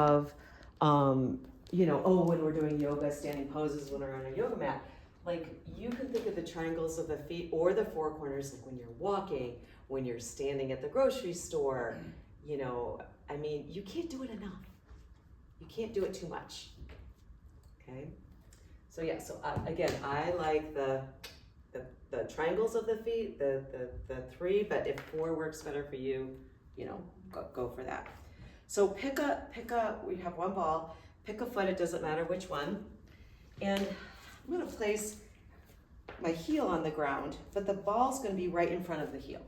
of, when we're doing yoga, standing poses, when we're on a yoga mat, like you can think of the triangles of the feet or the four corners, like when you're walking, when you're standing at the grocery store, you can't do it enough. You can't do it too much, okay? So yeah, again, I like the triangles of the feet, the three, but if four works better for you, go for that. So pick a, we have one ball, pick a foot, it doesn't matter which one. And I'm gonna place my heel on the ground, but the ball's gonna be right in front of the heel.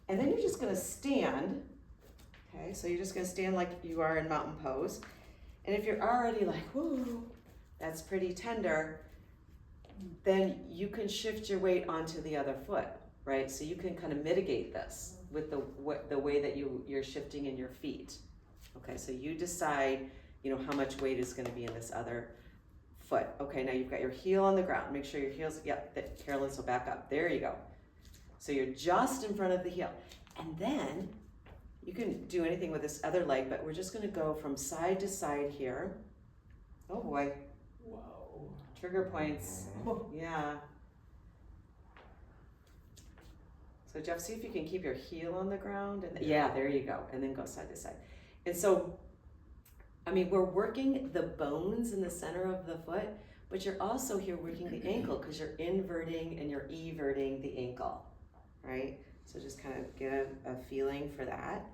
And then you're just gonna stand, okay? So you're just gonna stand like you are in mountain pose. And if you're already like, whoa, that's pretty tender, then you can shift your weight onto the other foot, right? So you can kind of mitigate this with the way that you're shifting in your feet. Okay, so you decide, how much weight is going to be in this other foot. Okay, now you've got your heel on the ground. Make sure your heel's, Carolyn, so back up. There you go. So you're just in front of the heel. And then you can do anything with this other leg, but we're just going to go from side to side here. Oh boy. Whoa. Trigger points. Yeah. So Jeff, see if you can keep your heel on the ground. And yeah, there you go. And then go side to side. And so, we're working the bones in the center of the foot, but you're also here working the ankle because you're inverting and you're everting the ankle, right? So just kind of get a feeling for that.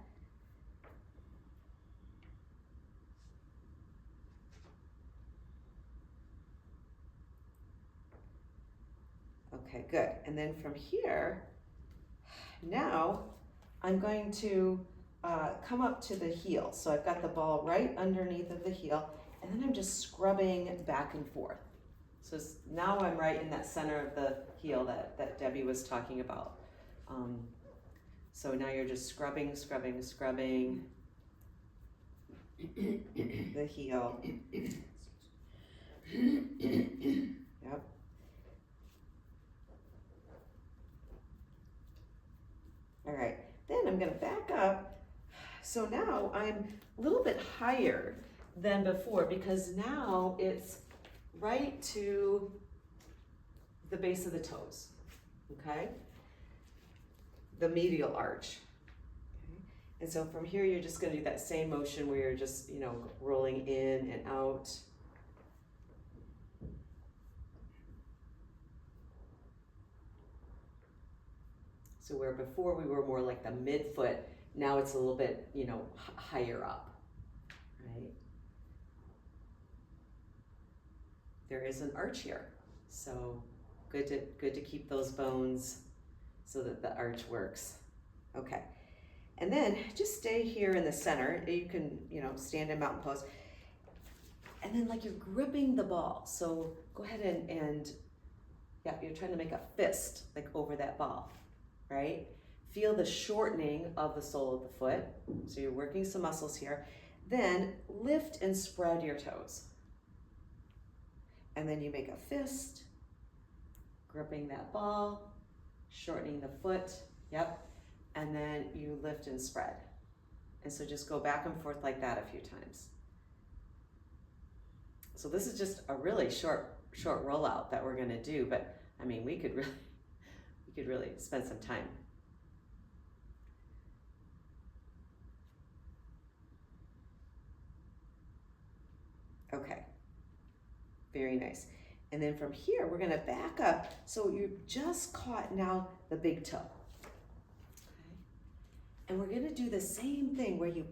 Okay, good. And then from here, now I'm going to come up to the heel. So I've got the ball right underneath of the heel, and then I'm just scrubbing back and forth. So now I'm right in that center of the heel that Debbie was talking about. So now you're just scrubbing the heel. Yep. All right, then I'm gonna back up. So now I'm a little bit higher than before because now it's right to the base of the toes, okay? The medial arch. Okay. And so from here, you're just gonna do that same motion where you're just, rolling in and out. So where before we were more like the midfoot, now it's a little bit, higher up, right? There is an arch here, so good to keep those bones so that the arch works. Okay, and then just stay here in the center. You can, stand in mountain pose, and then like you're gripping the ball. So go ahead and you're trying to make a fist like over that ball. Right? Feel the shortening of the sole of the foot. So you're working some muscles here. Then lift and spread your toes. And then you make a fist, gripping that ball, shortening the foot. Yep. And then you lift and spread. And so just go back and forth like that a few times. So this is just a really short rollout that we're gonna do, but we could really spend some time. Okay, very nice. And then from here, we're gonna back up. So you've just caught now the big toe. Okay. And we're gonna do the same thing where you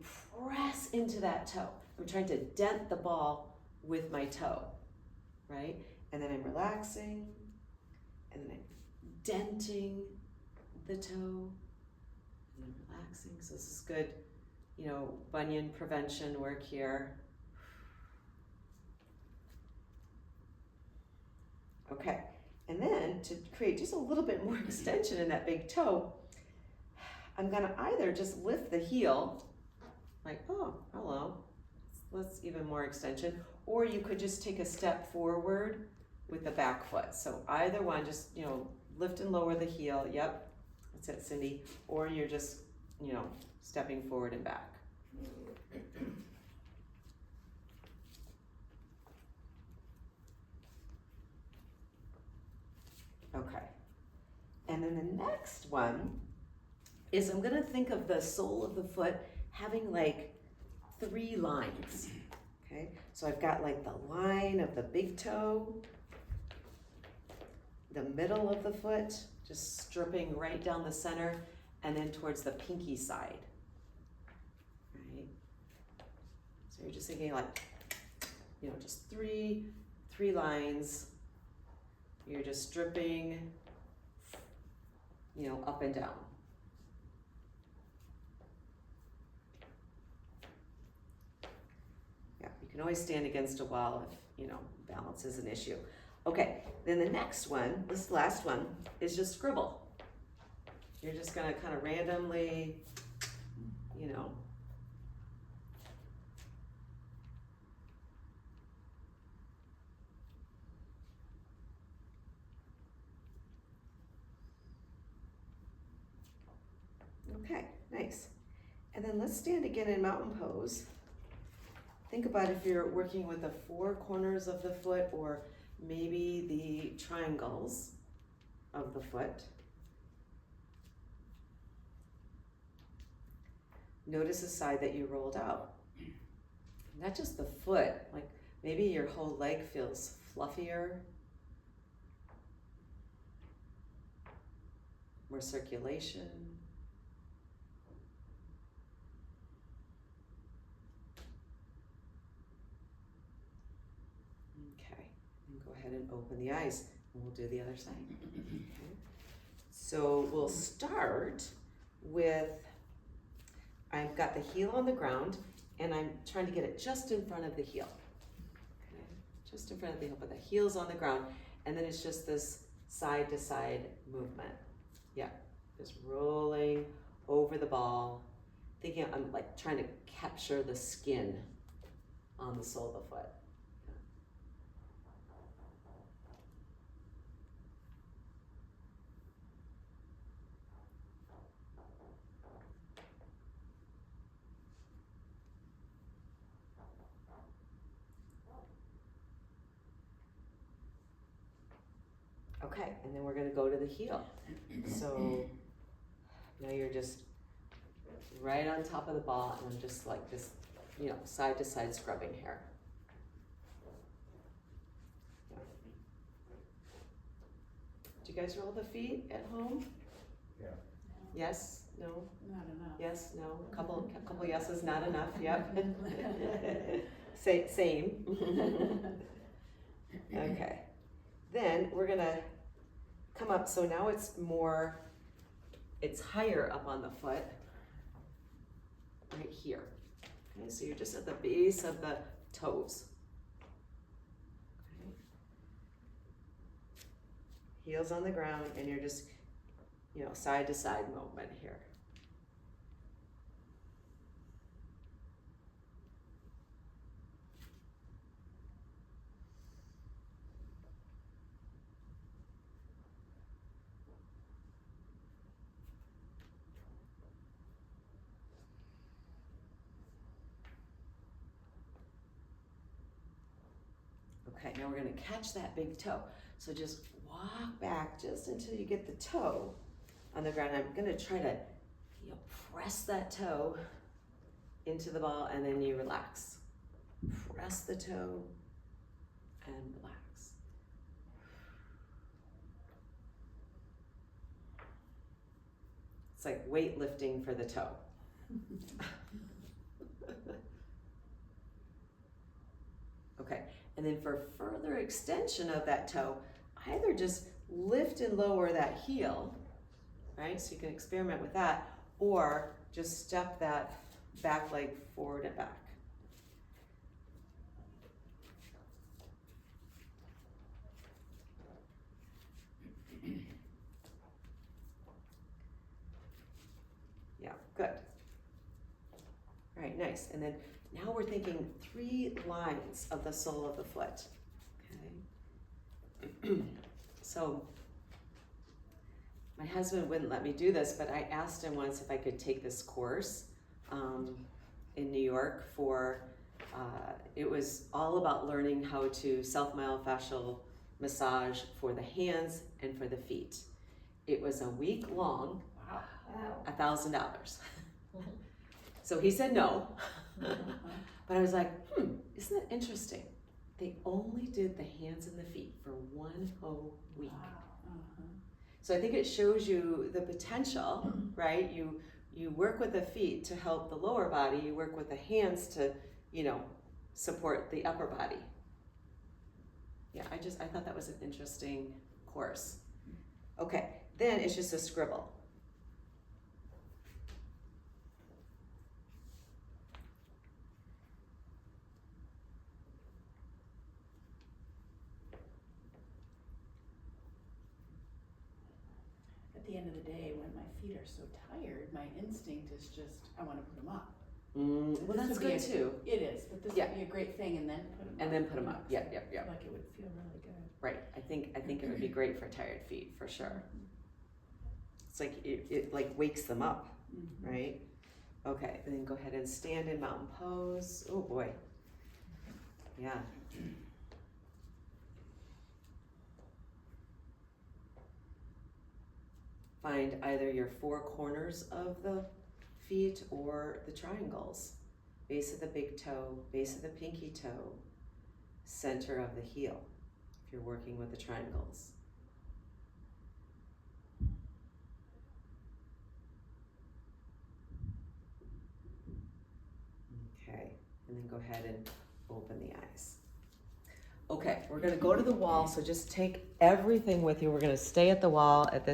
press into that toe. I'm trying to dent the ball with my toe, right? And then I'm relaxing, and then I'm denting the toe, and then relaxing. So this is good, bunion prevention work here. Okay, and then to create just a little bit more extension in that big toe, I'm gonna either just lift the heel, like, oh, hello, let's even more extension, or you could just take a step forward with the back foot. So either one, just, lift and lower the heel, yep, that's it, Cindy, or you're just, stepping forward and back. And then the next one is I'm gonna think of the sole of the foot having like 3 lines, okay? So I've got like the line of the big toe, the middle of the foot, just stripping right down the center, and then towards the pinky side, right? So you're just thinking like, you know, just three lines. You're just stripping, you know, up and down. Yeah, you can always stand against a wall if, you know, balance is an issue. Okay, then the next one, this last one, is just scribble. You're just gonna kind of randomly, you know, okay, nice. And then let's stand again in mountain pose. Think about if you're working with the 4 corners of the foot or maybe the triangles of the foot. Notice the side that you rolled out. Not just the foot, like maybe your whole leg feels fluffier, more circulation. Okay, and go ahead and open the eyes, and we'll do the other side. Okay. So we'll start with, I've got the heel on the ground, and I'm trying to get it just in front of the heel. Okay, just in front of the heel, but the heel's on the ground, and then it's just this side to side movement. Yeah, just rolling over the ball, thinking I'm like trying to capture the skin on the sole of the foot. Okay, and then we're gonna go to the heel. So now you're just right on top of the ball, and I'm just like this, you know, side to side scrubbing here. Yeah. Do you guys roll the feet at home? Yeah. Yes? No? Not enough. Yes? No? Couple yeses, not enough. Yep. Same. Okay. Then we're gonna come up, so now it's higher up on the foot, right here. Okay, so you're just at the base of the toes. Okay. Heels on the ground, and you're just, you know, side to side movement here. Okay, now we're gonna catch that big toe. So just walk back just until you get the toe on the ground. I'm gonna try to, you know, press that toe into the ball, and then you relax. Press the toe and relax. It's like weightlifting for the toe. Okay, and then for further extension of that toe, either just lift and lower that heel, right? So you can experiment with that, or just step that back leg forward and back. Yeah, good. All right, nice. And then now we're thinking 3 lines of the sole of the foot, okay? So my husband wouldn't let me do this, but I asked him once if I could take this course in New York for, it was all about learning how to self-myofascial massage for the hands and for the feet. It was a week long, Wow. $1,000. So he said no, but I was like, isn't that interesting? They only did the hands and the feet for 1 whole week. Wow. So I think it shows you the potential, right? You work with the feet to help the lower body, you work with the hands to, support the upper body. Yeah, I thought that was an interesting course. Okay, then it's just a scribble. At the end of the day, when my feet are so tired, my instinct is just, I want to put them up. Well, This that's would be good too. It is, but this would be a great thing, and then put them up. And then put them up. Yep. Like it would feel really good. Right. I think it would be great for tired feet for sure. It's like it like wakes them up, right? Okay, and then go ahead and stand in mountain pose. Oh boy. Yeah. Find either your 4 corners of the feet or the triangles. Base of the big toe, base of the pinky toe, center of the heel, if you're working with the triangles. Okay, and then go ahead and open the eyes. Okay, we're gonna go to the wall, so just take everything with you. We're gonna stay at the wall at this